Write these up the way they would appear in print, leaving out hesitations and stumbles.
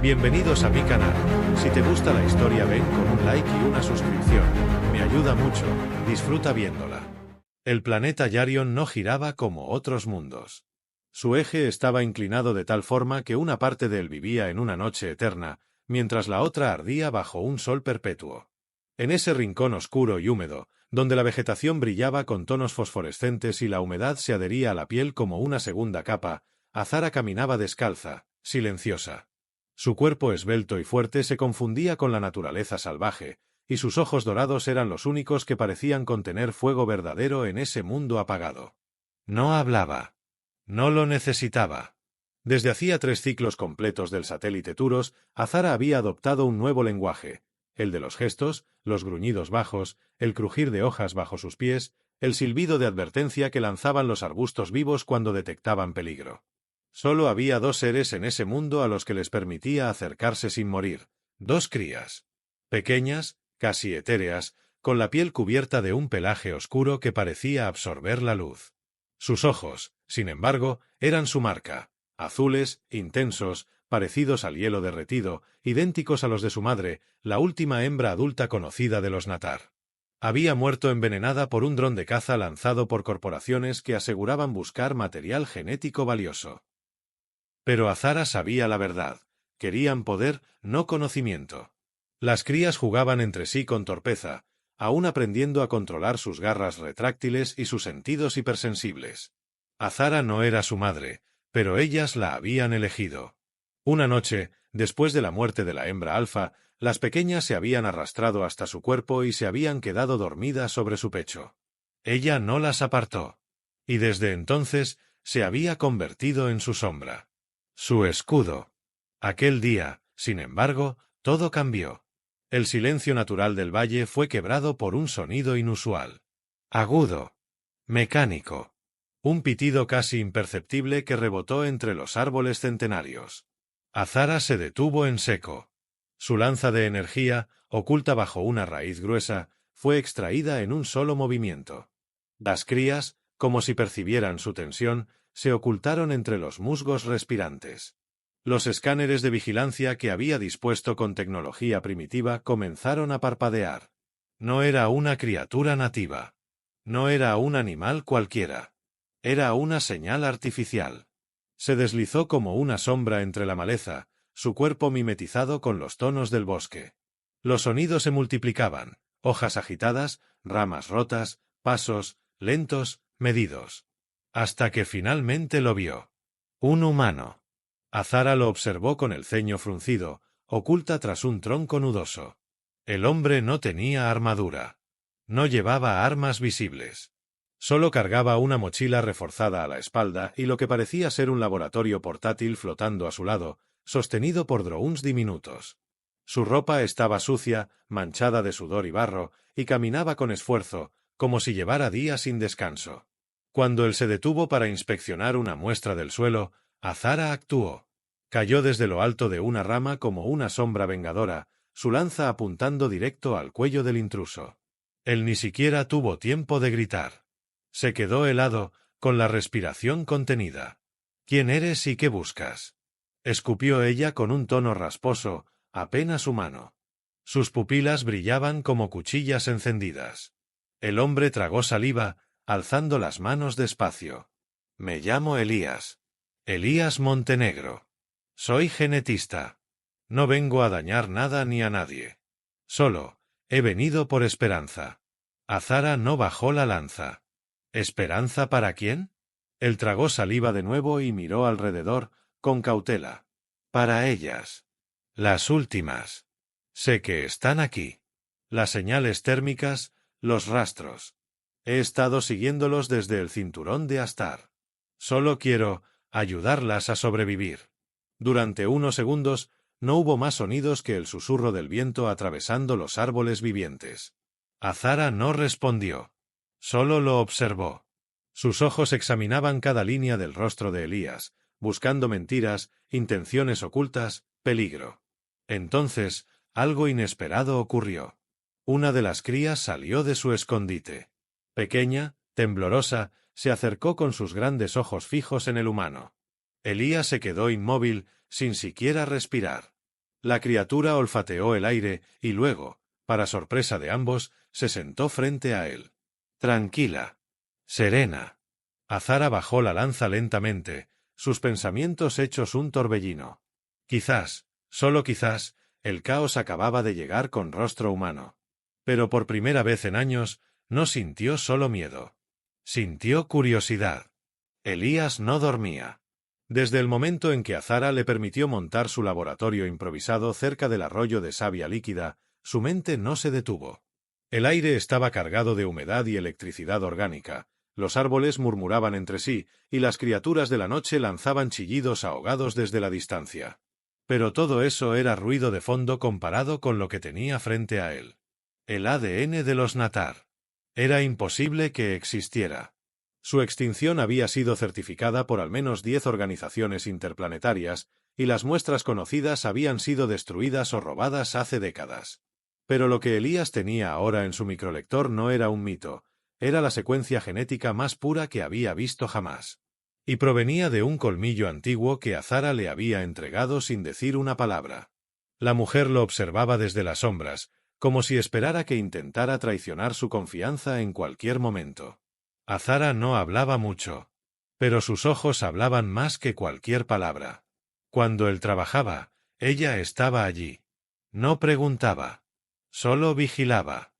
Bienvenidos a mi canal. Si te gusta la historia ven con un like y una suscripción. Me ayuda mucho, disfruta viéndola. El planeta Yarion no giraba como otros mundos. Su eje estaba inclinado de tal forma que una parte de él vivía en una noche eterna, mientras la otra ardía bajo un sol perpetuo. En ese rincón oscuro y húmedo, donde la vegetación brillaba con tonos fosforescentes y la humedad se adhería a la piel como una segunda capa, Azara caminaba descalza, silenciosa. Su cuerpo esbelto y fuerte se confundía con la naturaleza salvaje, y sus ojos dorados eran los únicos que parecían contener fuego verdadero en ese mundo apagado. No hablaba. No lo necesitaba. Desde hacía 3 ciclos completos del satélite Turos, Azara había adoptado un nuevo lenguaje, el de los gestos, los gruñidos bajos, el crujir de hojas bajo sus pies, el silbido de advertencia que lanzaban los arbustos vivos cuando detectaban peligro. Solo había 2 seres en ese mundo a los que les permitía acercarse sin morir, 2 crías. Pequeñas, casi etéreas, con la piel cubierta de un pelaje oscuro que parecía absorber la luz. Sus ojos, sin embargo, eran su marca, azules, intensos, parecidos al hielo derretido, idénticos a los de su madre, la última hembra adulta conocida de los Natar. Había muerto envenenada por un dron de caza lanzado por corporaciones que aseguraban buscar material genético valioso. Pero Azara sabía la verdad. Querían poder, no conocimiento. Las crías jugaban entre sí con torpeza, aún aprendiendo a controlar sus garras retráctiles y sus sentidos hipersensibles. Azara no era su madre, pero ellas la habían elegido. Una noche, después de la muerte de la hembra alfa, las pequeñas se habían arrastrado hasta su cuerpo y se habían quedado dormidas sobre su pecho. Ella no las apartó. Y desde entonces se había convertido en su sombra. Su escudo. Aquel día, sin embargo, todo cambió. El silencio natural del valle fue quebrado por un sonido inusual. Agudo. Mecánico. Un pitido casi imperceptible que rebotó entre los árboles centenarios. Azara se detuvo en seco. Su lanza de energía, oculta bajo una raíz gruesa, fue extraída en un solo movimiento. Las crías, como si percibieran su tensión, se ocultaron entre los musgos respirantes. Los escáneres de vigilancia que había dispuesto con tecnología primitiva comenzaron a parpadear. No era una criatura nativa. No era un animal cualquiera. Era una señal artificial. Se deslizó como una sombra entre la maleza, su cuerpo mimetizado con los tonos del bosque. Los sonidos se multiplicaban, hojas agitadas, ramas rotas, pasos, lentos, medidos. Hasta que finalmente lo vio. Un humano. Azara lo observó con el ceño fruncido, oculta tras un tronco nudoso. El hombre no tenía armadura. No llevaba armas visibles. Solo cargaba una mochila reforzada a la espalda y lo que parecía ser un laboratorio portátil flotando a su lado, sostenido por drones diminutos. Su ropa estaba sucia, manchada de sudor y barro, y caminaba con esfuerzo, como si llevara días sin descanso. Cuando él se detuvo para inspeccionar una muestra del suelo, Azara actuó. Cayó desde lo alto de una rama como una sombra vengadora, su lanza apuntando directo al cuello del intruso. Él ni siquiera tuvo tiempo de gritar. Se quedó helado, con la respiración contenida. ¿Quién eres y qué buscas?, escupió ella con un tono rasposo, apenas humano. Sus pupilas brillaban como cuchillas encendidas. El hombre tragó saliva, alzando las manos despacio. Me llamo Elías. Elías Montenegro. Soy genetista. No vengo a dañar nada ni a nadie. Solo, he venido por esperanza. Azara no bajó la lanza. ¿Esperanza para quién? Él tragó saliva de nuevo y miró alrededor, con cautela. Para ellas. Las últimas. Sé que están aquí. Las señales térmicas, los rastros. He estado siguiéndolos desde el cinturón de Astar. Solo quiero ayudarlas a sobrevivir. Durante unos segundos, no hubo más sonidos que el susurro del viento atravesando los árboles vivientes. Azara no respondió. Solo lo observó. Sus ojos examinaban cada línea del rostro de Elías, buscando mentiras, intenciones ocultas, peligro. Entonces, algo inesperado ocurrió. Una de las crías salió de su escondite. Pequeña, temblorosa, se acercó con sus grandes ojos fijos en el humano. Elías se quedó inmóvil, sin siquiera respirar. La criatura olfateó el aire y luego, para sorpresa de ambos, se sentó frente a él. Tranquila. Serena. Azara bajó la lanza lentamente, sus pensamientos hechos un torbellino. Quizás, solo quizás, el caos acababa de llegar con rostro humano. Pero por primera vez en años, no sintió solo miedo. Sintió curiosidad. Elías no dormía. Desde el momento en que Azara le permitió montar su laboratorio improvisado cerca del arroyo de savia líquida, su mente no se detuvo. El aire estaba cargado de humedad y electricidad orgánica, los árboles murmuraban entre sí, y las criaturas de la noche lanzaban chillidos ahogados desde la distancia. Pero todo eso era ruido de fondo comparado con lo que tenía frente a él. El ADN de los Natar. Era imposible que existiera. Su extinción había sido certificada por al menos 10 organizaciones interplanetarias, y las muestras conocidas habían sido destruidas o robadas hace décadas. Pero lo que Elías tenía ahora en su microlector no era un mito, era la secuencia genética más pura que había visto jamás. Y provenía de un colmillo antiguo que Azara le había entregado sin decir una palabra. La mujer lo observaba desde las sombras, como si esperara que intentara traicionar su confianza en cualquier momento. Azara no hablaba mucho, pero sus ojos hablaban más que cualquier palabra. Cuando él trabajaba, ella estaba allí. No preguntaba, solo vigilaba.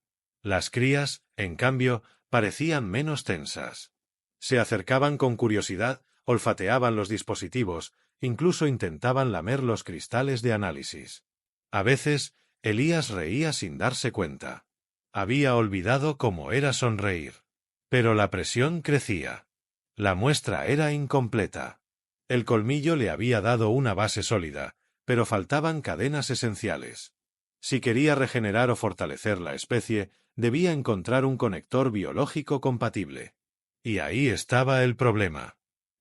Las crías, en cambio, parecían menos tensas. Se acercaban con curiosidad, olfateaban los dispositivos, incluso intentaban lamer los cristales de análisis. A veces, Elías reía sin darse cuenta. Había olvidado cómo era sonreír. Pero la presión crecía. La muestra era incompleta. El colmillo le había dado una base sólida, pero faltaban cadenas esenciales. Si quería regenerar o fortalecer la especie, debía encontrar un conector biológico compatible. Y ahí estaba el problema.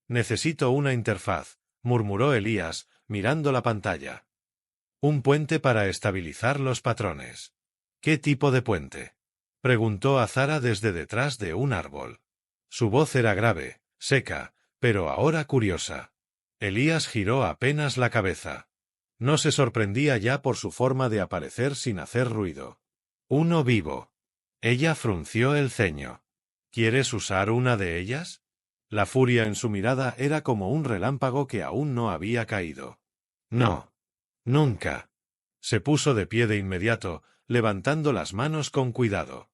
Necesito una interfaz, murmuró Elías, mirando la pantalla. Un puente para estabilizar los patrones. ¿Qué tipo de puente? Preguntó Azara desde detrás de un árbol. Su voz era grave, seca, pero ahora curiosa. Elías giró apenas la cabeza. No se sorprendía ya por su forma de aparecer sin hacer ruido. Uno vivo. Ella frunció el ceño. ¿Quieres usar una de ellas? La furia en su mirada era como un relámpago que aún no había caído. No. Nunca. Se puso de pie de inmediato, levantando las manos con cuidado.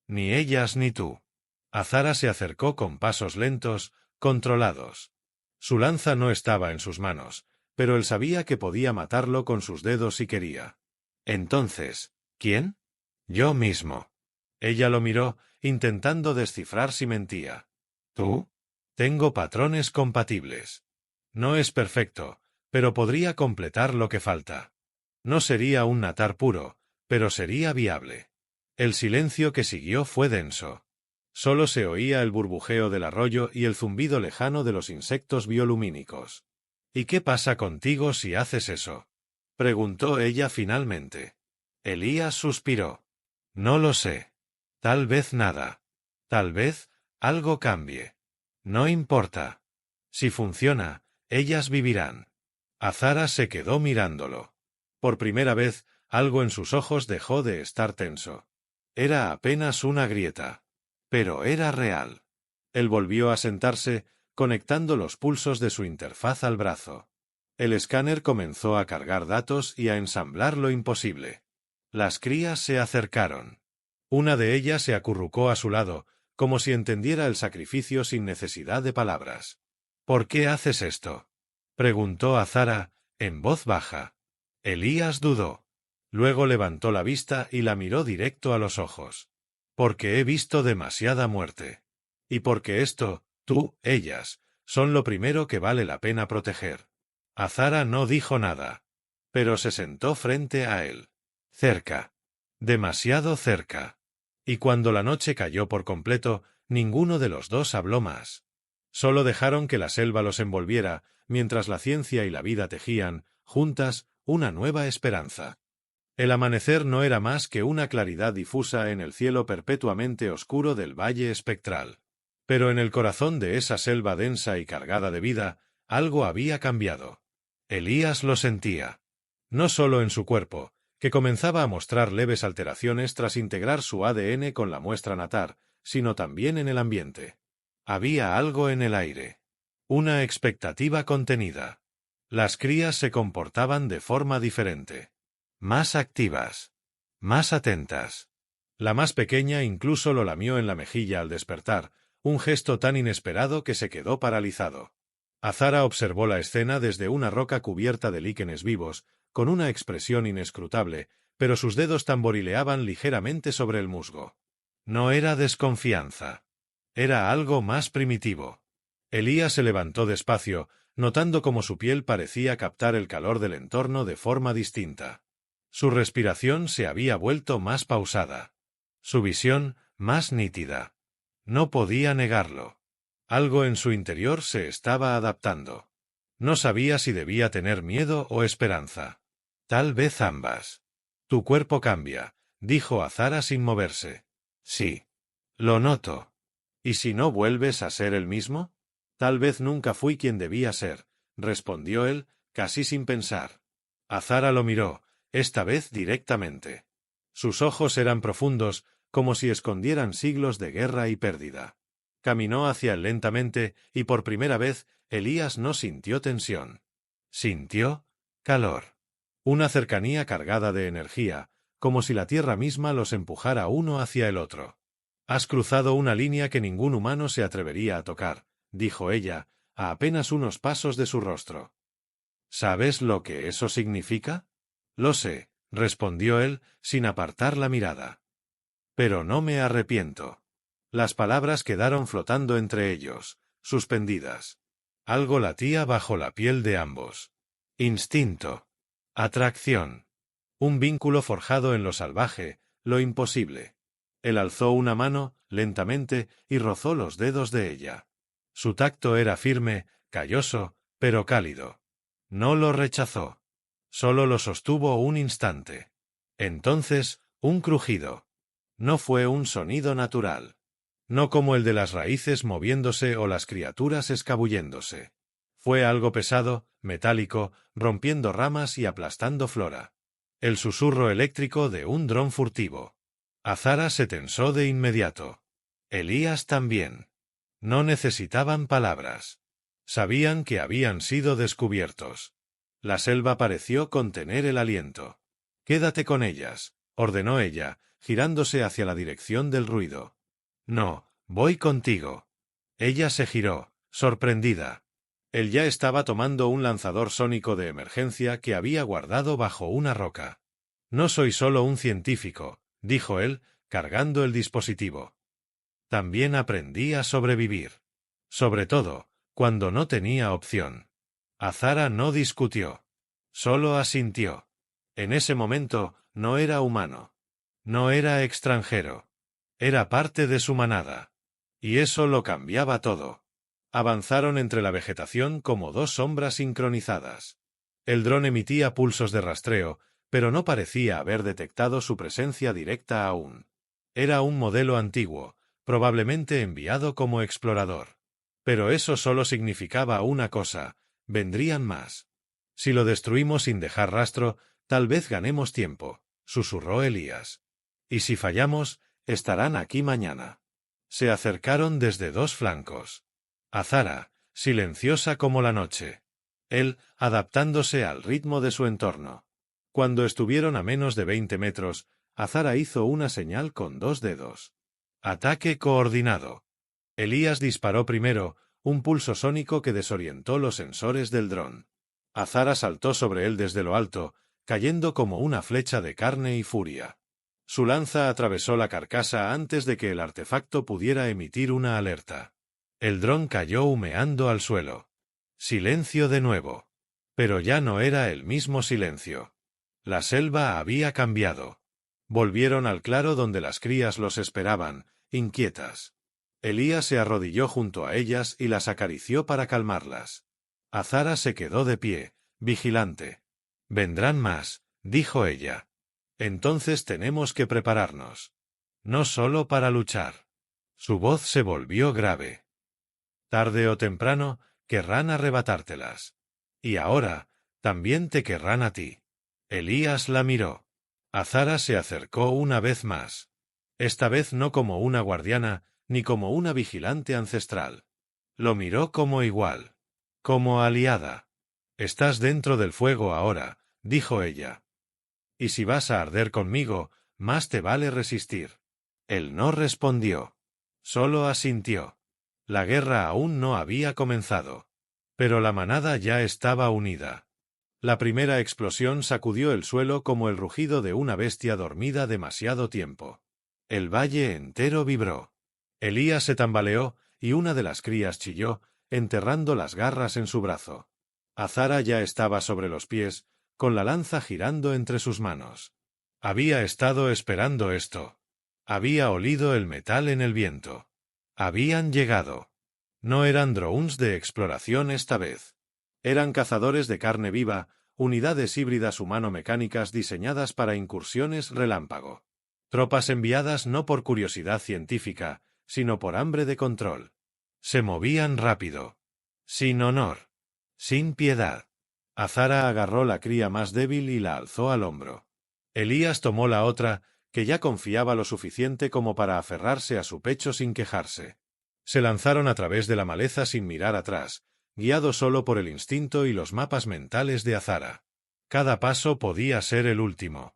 Ni ellas ni tú. Azara se acercó con pasos lentos, controlados. Su lanza no estaba en sus manos, pero él sabía que podía matarlo con sus dedos si quería. Entonces, ¿quién? Yo mismo. Ella lo miró, intentando descifrar si mentía. ¿Tú? Tengo patrones compatibles. No es perfecto, pero podría completar lo que falta. No sería un Natar puro, pero sería viable. El silencio que siguió fue denso. Solo se oía el burbujeo del arroyo y el zumbido lejano de los insectos biolumínicos. ¿Y qué pasa contigo si haces eso? Preguntó ella finalmente. Elías suspiró. No lo sé. Tal vez nada. Tal vez algo cambie. No importa. Si funciona, ellas vivirán. Azara se quedó mirándolo. Por primera vez, algo en sus ojos dejó de estar tenso. Era apenas una grieta. Pero era real. Él volvió a sentarse, conectando los pulsos de su interfaz al brazo. El escáner comenzó a cargar datos y a ensamblar lo imposible. Las crías se acercaron. Una de ellas se acurrucó a su lado, como si entendiera el sacrificio sin necesidad de palabras. ¿Por qué haces esto? Preguntó Azara, en voz baja. Elías dudó. Luego levantó la vista y la miró directo a los ojos. Porque he visto demasiada muerte. Y porque esto, tú, ellas, son lo primero que vale la pena proteger. Azara no dijo nada, pero se sentó frente a él. Cerca. Demasiado cerca. Y cuando la noche cayó por completo, ninguno de los dos habló más. Solo dejaron que la selva los envolviera, mientras la ciencia y la vida tejían, juntas, una nueva esperanza. El amanecer no era más que una claridad difusa en el cielo perpetuamente oscuro del valle espectral. Pero en el corazón de esa selva densa y cargada de vida, algo había cambiado. Elías lo sentía. No solo en su cuerpo, que comenzaba a mostrar leves alteraciones tras integrar su ADN con la muestra natal, sino también en el ambiente. Había algo en el aire. Una expectativa contenida. Las crías se comportaban de forma diferente. Más activas. Más atentas. La más pequeña incluso lo lamió en la mejilla al despertar, un gesto tan inesperado que se quedó paralizado. Azara observó la escena desde una roca cubierta de líquenes vivos, con una expresión inescrutable, pero sus dedos tamborileaban ligeramente sobre el musgo. No era desconfianza. Era algo más primitivo. Elías se levantó despacio, notando cómo su piel parecía captar el calor del entorno de forma distinta. Su respiración se había vuelto más pausada. Su visión, más nítida. No podía negarlo. Algo en su interior se estaba adaptando. No sabía si debía tener miedo o esperanza. Tal vez ambas. Tu cuerpo cambia, dijo Azara sin moverse. Sí. Lo noto. ¿Y si no vuelves a ser el mismo? Tal vez nunca fui quien debía ser, respondió él, casi sin pensar. Azara lo miró, esta vez directamente. Sus ojos eran profundos, como si escondieran siglos de guerra y pérdida. Caminó hacia él lentamente, y por primera vez, Elías no sintió tensión. Sintió calor. Una cercanía cargada de energía, como si la tierra misma los empujara uno hacia el otro. Has cruzado una línea que ningún humano se atrevería a tocar, dijo ella, a apenas unos pasos de su rostro. ¿Sabes lo que eso significa? Lo sé, respondió él, sin apartar la mirada. Pero no me arrepiento. Las palabras quedaron flotando entre ellos, suspendidas. Algo latía bajo la piel de ambos. Instinto. Atracción. Un vínculo forjado en lo salvaje, lo imposible. Él alzó una mano, lentamente, y rozó los dedos de ella. Su tacto era firme, calloso, pero cálido. No lo rechazó. Solo lo sostuvo un instante. Entonces, un crujido. No fue un sonido natural. No como el de las raíces moviéndose o las criaturas escabulléndose. Fue algo pesado, metálico, rompiendo ramas y aplastando flora. El susurro eléctrico de un dron furtivo. Azara se tensó de inmediato. Elías también. No necesitaban palabras. Sabían que habían sido descubiertos. La selva pareció contener el aliento. «Quédate con ellas», ordenó ella, girándose hacia la dirección del ruido. «No, voy contigo». Ella se giró, sorprendida. Él ya estaba tomando un lanzador sónico de emergencia que había guardado bajo una roca. «No soy solo un científico», dijo él, cargando el dispositivo. «También aprendí a sobrevivir. Sobre todo, cuando no tenía opción». Azara no discutió. Solo asintió. En ese momento, no era humano. No era extranjero. Era parte de su manada. Y eso lo cambiaba todo. Avanzaron entre la vegetación como dos sombras sincronizadas. El dron emitía pulsos de rastreo, pero no parecía haber detectado su presencia directa aún. Era un modelo antiguo, probablemente enviado como explorador. Pero eso solo significaba una cosa: vendrían más. Si lo destruimos sin dejar rastro, tal vez ganemos tiempo, susurró Elías. Y si fallamos, estarán aquí mañana. Se acercaron desde dos flancos. Azara, silenciosa como la noche. Él, adaptándose al ritmo de su entorno. Cuando estuvieron a menos de 20 metros, Azara hizo una señal con dos dedos. Ataque coordinado. Elías disparó primero, un pulso sónico que desorientó los sensores del dron. Azara saltó sobre él desde lo alto, cayendo como una flecha de carne y furia. Su lanza atravesó la carcasa antes de que el artefacto pudiera emitir una alerta. El dron cayó humeando al suelo. Silencio de nuevo. Pero ya no era el mismo silencio. La selva había cambiado. Volvieron al claro donde las crías los esperaban, inquietas. Elías se arrodilló junto a ellas y las acarició para calmarlas. Azara se quedó de pie, vigilante. «Vendrán más», dijo ella. «Entonces tenemos que prepararnos. No solo para luchar». Su voz se volvió grave. «Tarde o temprano, querrán arrebatártelas. Y ahora, también te querrán a ti». Elías la miró. Azara se acercó una vez más. Esta vez no como una guardiana, ni como una vigilante ancestral. Lo miró como igual. Como aliada. Estás dentro del fuego ahora, dijo ella. Y si vas a arder conmigo, más te vale resistir. Él no respondió. Solo asintió. La guerra aún no había comenzado. Pero la manada ya estaba unida. La primera explosión sacudió el suelo como el rugido de una bestia dormida demasiado tiempo. El valle entero vibró. Elías se tambaleó, y una de las crías chilló, enterrando las garras en su brazo. Azara ya estaba sobre los pies, con la lanza girando entre sus manos. Había estado esperando esto. Había olido el metal en el viento. Habían llegado. No eran drones de exploración esta vez. Eran cazadores de carne viva, unidades híbridas humano-mecánicas diseñadas para incursiones relámpago. Tropas enviadas no por curiosidad científica, sino por hambre de control. Se movían rápido. Sin honor. Sin piedad. Azara agarró la cría más débil y la alzó al hombro. Elías tomó la otra, que ya confiaba lo suficiente como para aferrarse a su pecho sin quejarse. Se lanzaron a través de la maleza sin mirar atrás, guiado solo por el instinto y los mapas mentales de Azara. Cada paso podía ser el último.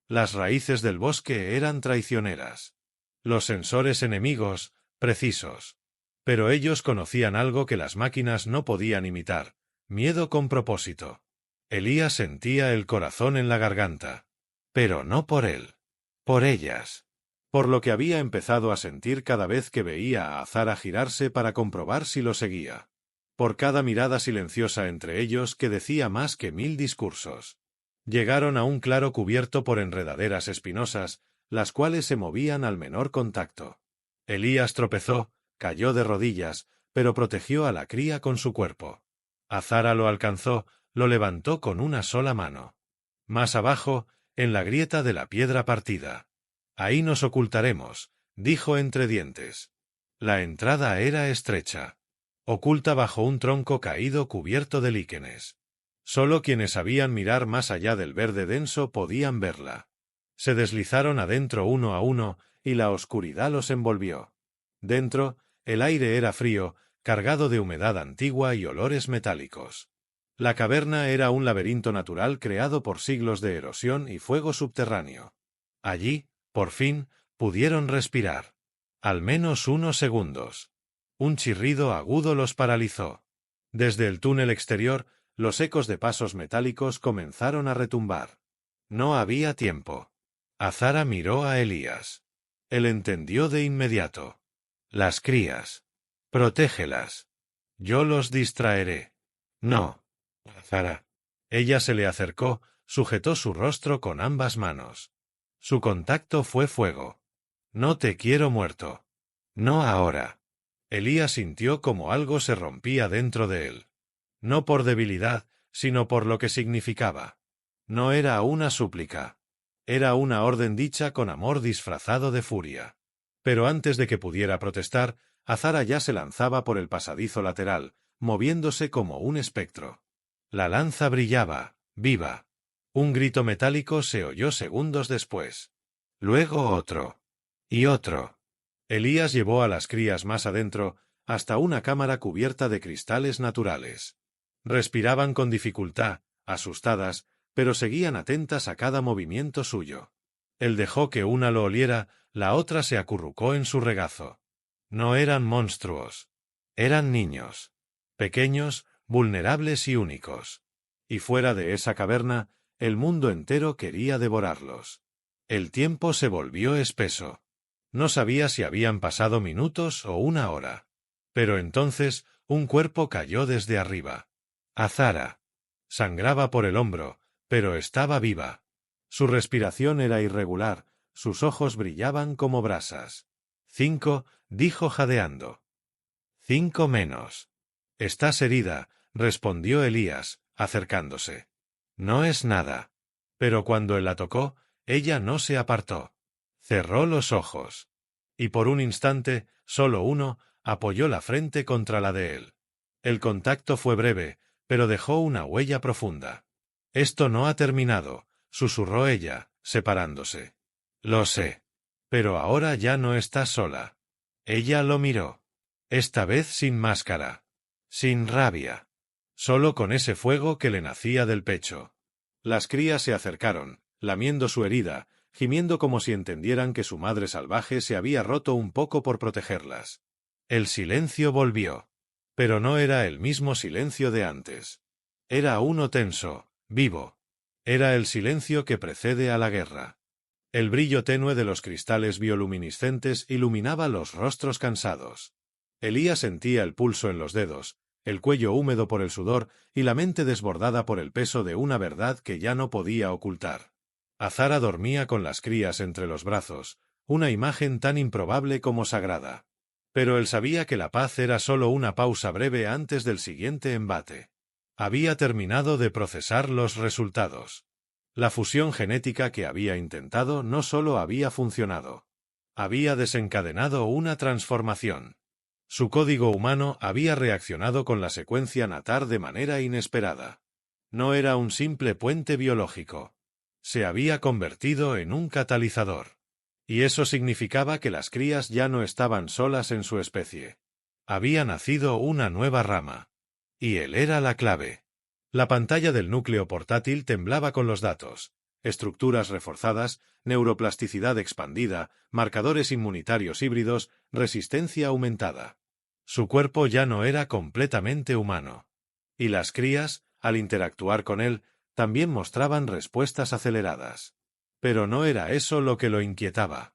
Las raíces del bosque eran traicioneras. Los sensores enemigos, precisos. Pero ellos conocían algo que las máquinas no podían imitar: miedo con propósito. Elías sentía el corazón en la garganta. Pero no por él. Por ellas. Por lo que había empezado a sentir cada vez que veía a Azara girarse para comprobar si lo seguía. Por cada mirada silenciosa entre ellos que decía más que 1000 discursos. Llegaron a un claro cubierto por enredaderas espinosas, las cuales se movían al menor contacto. Elías tropezó, cayó de rodillas, pero protegió a la cría con su cuerpo. Azara lo alcanzó, lo levantó con una sola mano. Más abajo, en la grieta de la piedra partida. Ahí nos ocultaremos, dijo entre dientes. La entrada era estrecha. Oculta bajo un tronco caído cubierto de líquenes. Solo quienes sabían mirar más allá del verde denso podían verla. Se deslizaron adentro uno a uno, y la oscuridad los envolvió. Dentro, el aire era frío, cargado de humedad antigua y olores metálicos. La caverna era un laberinto natural creado por siglos de erosión y fuego subterráneo. Allí, por fin, pudieron respirar. Al menos unos segundos. Un chirrido agudo los paralizó. Desde el túnel exterior, los ecos de pasos metálicos comenzaron a retumbar. No había tiempo. Azara miró a Elías. Él entendió de inmediato. Las crías. Protégelas. Yo los distraeré. No. Azara. Ella se le acercó, sujetó su rostro con ambas manos. Su contacto fue fuego. No te quiero muerto. No ahora. Elías sintió como algo se rompía dentro de él. No por debilidad, sino por lo que significaba. No era una súplica. Era una orden dicha con amor disfrazado de furia. Pero antes de que pudiera protestar, Azara ya se lanzaba por el pasadizo lateral, moviéndose como un espectro. La lanza brillaba, viva. Un grito metálico se oyó segundos después. Luego otro. Y otro. Elías llevó a las crías más adentro, hasta una cámara cubierta de cristales naturales. Respiraban con dificultad, asustadas, pero seguían atentas a cada movimiento suyo. Él dejó que una lo oliera, la otra se acurrucó en su regazo. No eran monstruos. Eran niños. Pequeños, vulnerables y únicos. Y fuera de esa caverna, el mundo entero quería devorarlos. El tiempo se volvió espeso. No sabía si habían pasado minutos o una hora. Pero entonces, un cuerpo cayó desde arriba. Azara. Sangraba por el hombro, pero estaba viva. Su respiración era irregular, sus ojos brillaban como brasas. 5, dijo jadeando. 5 menos. Estás herida, respondió Elías, acercándose. No es nada. Pero cuando él la tocó, ella no se apartó. Cerró los ojos. Y por un instante, solo uno, apoyó la frente contra la de él. El contacto fue breve, pero dejó una huella profunda. Esto no ha terminado, susurró ella, separándose. Lo sé. Pero ahora ya no estás sola. Ella lo miró. Esta vez sin máscara. Sin rabia. Solo con ese fuego que le nacía del pecho. Las crías se acercaron, lamiendo su herida, gimiendo como si entendieran que su madre salvaje se había roto un poco por protegerlas. El silencio volvió. Pero no era el mismo silencio de antes. Era uno tenso, vivo. Era el silencio que precede a la guerra. El brillo tenue de los cristales bioluminiscentes iluminaba los rostros cansados. Elías sentía el pulso en los dedos, el cuello húmedo por el sudor y la mente desbordada por el peso de una verdad que ya no podía ocultar. Azara dormía con las crías entre los brazos, una imagen tan improbable como sagrada. Pero él sabía que la paz era solo una pausa breve antes del siguiente embate. Había terminado de procesar los resultados. La fusión genética que había intentado no solo había funcionado. Había desencadenado una transformación. Su código humano había reaccionado con la secuencia natar de manera inesperada. No era un simple puente biológico. Se había convertido en un catalizador. Y eso significaba que las crías ya no estaban solas en su especie. Había nacido una nueva rama. Y él era la clave. La pantalla del núcleo portátil temblaba con los datos. Estructuras reforzadas, neuroplasticidad expandida, marcadores inmunitarios híbridos, resistencia aumentada. Su cuerpo ya no era completamente humano. Y las crías, al interactuar con él, también mostraban respuestas aceleradas. Pero no era eso lo que lo inquietaba.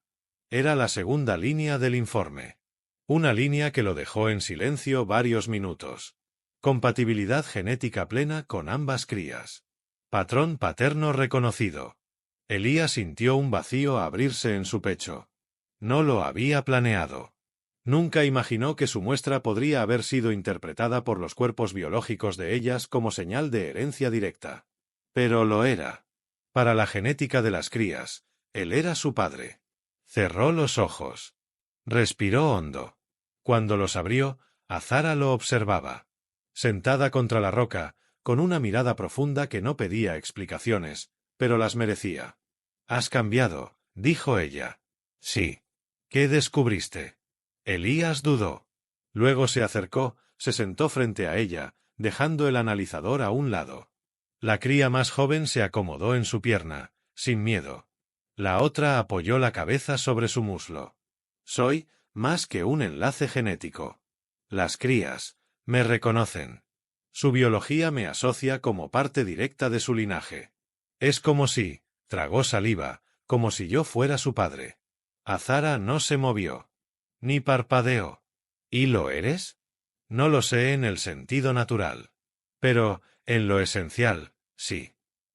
Era la segunda línea del informe. Una línea que lo dejó en silencio varios minutos. Compatibilidad genética plena con ambas crías. Patrón paterno reconocido. Elías sintió un vacío abrirse en su pecho. No lo había planeado. Nunca imaginó que su muestra podría haber sido interpretada por los cuerpos biológicos de ellas como señal de herencia directa. Pero lo era. Para la genética de las crías, él era su padre. Cerró los ojos. Respiró hondo. Cuando los abrió, Azara lo observaba. Sentada contra la roca, con una mirada profunda que no pedía explicaciones, pero las merecía. «Has cambiado», dijo ella. «Sí». «¿Qué descubriste?» Elías dudó. Luego se acercó, se sentó frente a ella, dejando el analizador a un lado. La cría más joven se acomodó en su pierna, sin miedo. La otra apoyó la cabeza sobre su muslo. «Soy más que un enlace genético. Las crías me reconocen. Su biología me asocia como parte directa de su linaje. Es como si», tragó saliva, «como si yo fuera su padre». Azara no se movió. Ni parpadeó. «¿Y lo eres?» «No lo sé en el sentido natural. Pero, en lo esencial, sí».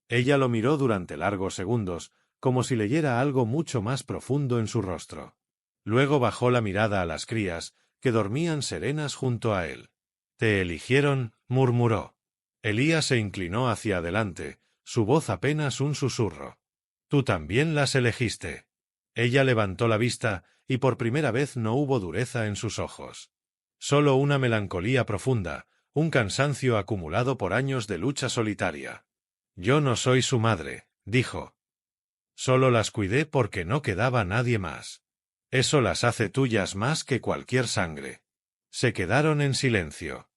Ella lo miró durante largos segundos, como si leyera algo mucho más profundo en su rostro. Luego bajó la mirada a las crías, que dormían serenas junto a él. «Te eligieron», murmuró. Elías se inclinó hacia adelante, su voz apenas un susurro. «Tú también las elegiste». Ella levantó la vista, y por primera vez no hubo dureza en sus ojos. Solo una melancolía profunda, un cansancio acumulado por años de lucha solitaria. «Yo no soy su madre», dijo. «Solo las cuidé porque no quedaba nadie más. Eso las hace tuyas más que cualquier sangre». Se quedaron en silencio.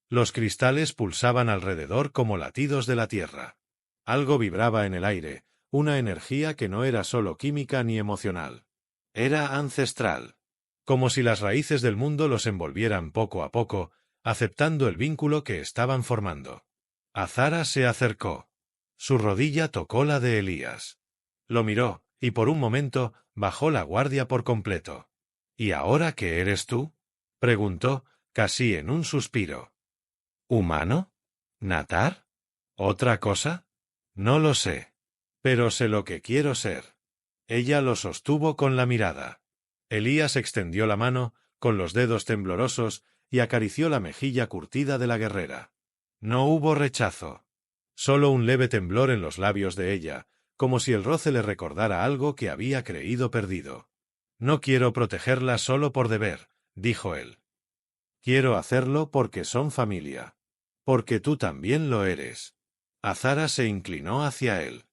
Los cristales pulsaban alrededor como latidos de la tierra. Algo vibraba en el aire, una energía que no era solo química ni emocional. Era ancestral. Como si las raíces del mundo los envolvieran poco a poco, aceptando el vínculo que estaban formando. Azara se acercó. Su rodilla tocó la de Elías. Lo miró, y por un momento bajó la guardia por completo. «¿Y ahora qué eres tú?», preguntó, casi en un suspiro. «¿Humano? ¿Natar? ¿Otra cosa? No lo sé. Pero sé lo que quiero ser». Ella lo sostuvo con la mirada. Elías extendió la mano, con los dedos temblorosos, y acarició la mejilla curtida de la guerrera. No hubo rechazo. Solo un leve temblor en los labios de ella, como si el roce le recordara algo que había creído perdido. «No quiero protegerla solo por deber», dijo él. «Quiero hacerlo porque son familia. Porque tú también lo eres». Azara se inclinó hacia él.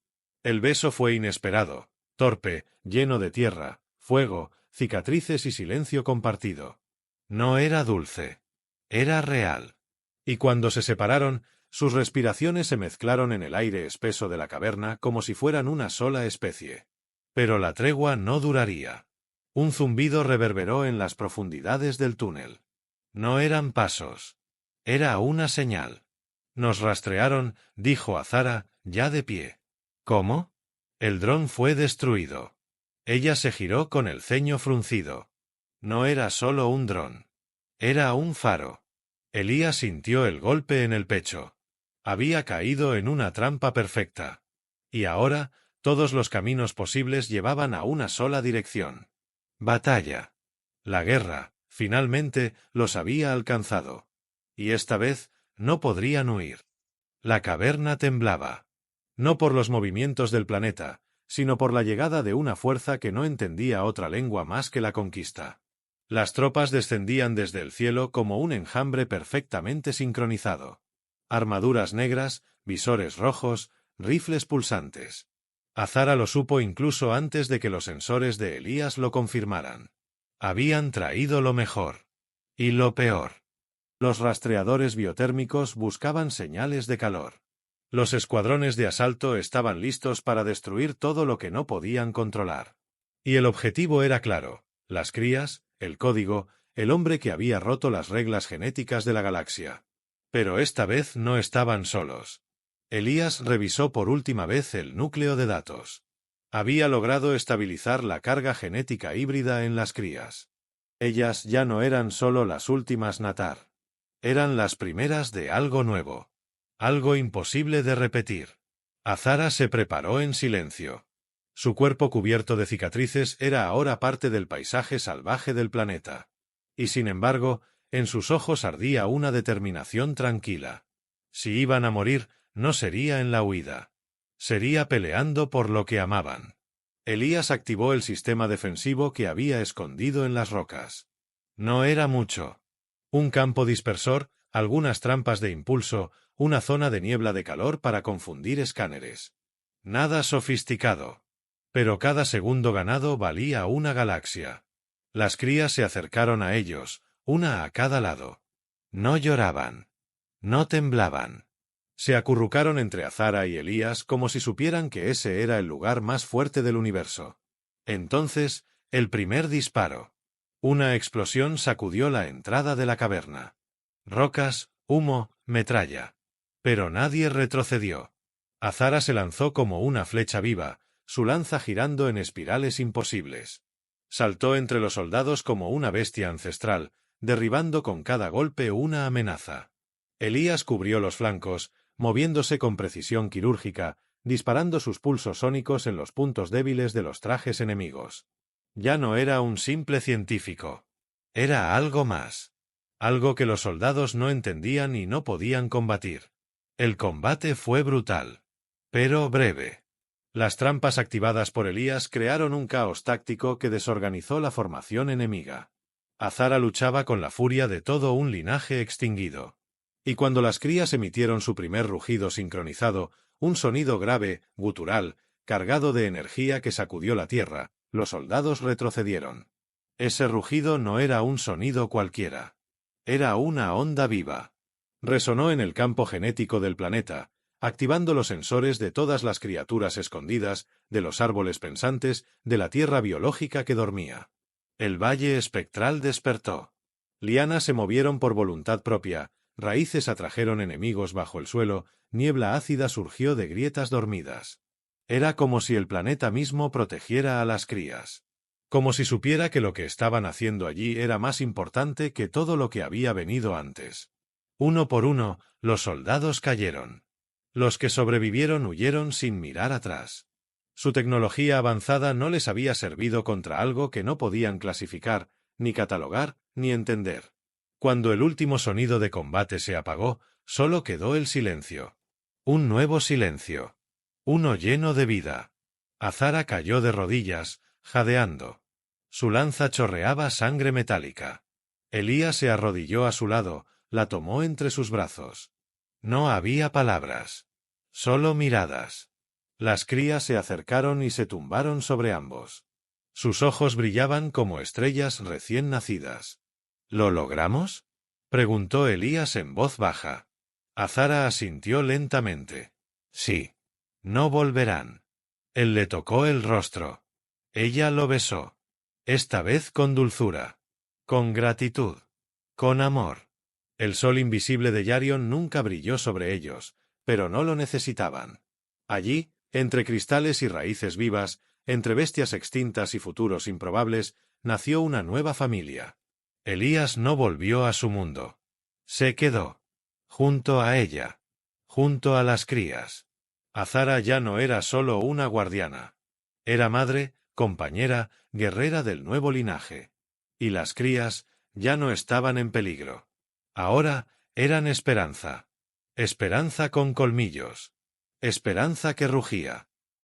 El beso fue inesperado, torpe, lleno de tierra, fuego, cicatrices y silencio compartido. No era dulce. Era real. Y cuando se separaron, sus respiraciones se mezclaron en el aire espeso de la caverna como si fueran una sola especie. Pero la tregua no duraría. Un zumbido reverberó en las profundidades del túnel. No eran pasos. Era una señal. Nos rastrearon, dijo Azara, ya de pie. ¿Cómo? El dron fue destruido. Ella se giró con el ceño fruncido. No era solo un dron. Era un faro. Elías sintió el golpe en el pecho. Había caído en una trampa perfecta. Y ahora, todos los caminos posibles llevaban a una sola dirección. Batalla. La guerra, finalmente, los había alcanzado. Y esta vez, no podrían huir. La caverna temblaba. No por los movimientos del planeta, sino por la llegada de una fuerza que no entendía otra lengua más que la conquista. Las tropas descendían desde el cielo como un enjambre perfectamente sincronizado. Armaduras negras, visores rojos, rifles pulsantes. Azara lo supo incluso antes de que los sensores de Elías lo confirmaran. Habían traído lo mejor. Y lo peor. Los rastreadores biotérmicos buscaban señales de calor. Los escuadrones de asalto estaban listos para destruir todo lo que no podían controlar. Y el objetivo era claro: las crías, el código, el hombre que había roto las reglas genéticas de la galaxia. Pero esta vez no estaban solos. Elías revisó por última vez el núcleo de datos. Había logrado estabilizar la carga genética híbrida en las crías. Ellas ya no eran solo las últimas Natar. Eran las primeras de algo nuevo. Algo imposible de repetir. Azara se preparó en silencio. Su cuerpo cubierto de cicatrices era ahora parte del paisaje salvaje del planeta. Y sin embargo, en sus ojos ardía una determinación tranquila. Si iban a morir, no sería en la huida. Sería peleando por lo que amaban. Elías activó el sistema defensivo que había escondido en las rocas. No era mucho. Un campo dispersor, algunas trampas de impulso, una zona de niebla de calor para confundir escáneres. Nada sofisticado. Pero cada segundo ganado valía una galaxia. Las crías se acercaron a ellos, una a cada lado. No lloraban. No temblaban. Se acurrucaron entre Azara y Elías como si supieran que ese era el lugar más fuerte del universo. Entonces, el primer disparo. Una explosión sacudió la entrada de la caverna. Rocas, humo, metralla. Pero nadie retrocedió. Azara se lanzó como una flecha viva, su lanza girando en espirales imposibles. Saltó entre los soldados como una bestia ancestral, derribando con cada golpe una amenaza. Elías cubrió los flancos, moviéndose con precisión quirúrgica, disparando sus pulsos sónicos en los puntos débiles de los trajes enemigos. Ya no era un simple científico. Era algo más. Algo que los soldados no entendían y no podían combatir. El combate fue brutal. Pero breve. Las trampas activadas por Elías crearon un caos táctico que desorganizó la formación enemiga. Azara luchaba con la furia de todo un linaje extinguido. Y cuando las crías emitieron su primer rugido sincronizado, un sonido grave, gutural, cargado de energía que sacudió la tierra, los soldados retrocedieron. Ese rugido no era un sonido cualquiera. Era una onda viva. Resonó en el campo genético del planeta, activando los sensores de todas las criaturas escondidas, de los árboles pensantes, de la tierra biológica que dormía. El valle espectral despertó. Lianas se movieron por voluntad propia, raíces atrajeron enemigos bajo el suelo, niebla ácida surgió de grietas dormidas. Era como si el planeta mismo protegiera a las crías. Como si supiera que lo que estaban haciendo allí era más importante que todo lo que había venido antes. Uno por uno, los soldados cayeron. Los que sobrevivieron huyeron sin mirar atrás. Su tecnología avanzada no les había servido contra algo que no podían clasificar, ni catalogar, ni entender. Cuando el último sonido de combate se apagó, solo quedó el silencio. Un nuevo silencio. Uno lleno de vida. Azara cayó de rodillas, jadeando. Su lanza chorreaba sangre metálica. Elías se arrodilló a su lado, la tomó entre sus brazos. No había palabras. Solo miradas. Las crías se acercaron y se tumbaron sobre ambos. Sus ojos brillaban como estrellas recién nacidas. ¿Lo logramos?, preguntó Elías en voz baja. Azara asintió lentamente. Sí. No volverán. Él le tocó el rostro. Ella lo besó. Esta vez con dulzura. Con gratitud. Con amor. El sol invisible de Yarion nunca brilló sobre ellos, pero no lo necesitaban. Allí, entre cristales y raíces vivas, entre bestias extintas y futuros improbables, nació una nueva familia. Elías no volvió a su mundo. Se quedó. Junto a ella. Junto a las crías. Azara ya no era solo una guardiana. Era madre, compañera, guerrera del nuevo linaje. Y las crías ya no estaban en peligro. Ahora eran esperanza. Esperanza con colmillos. Esperanza que rugía.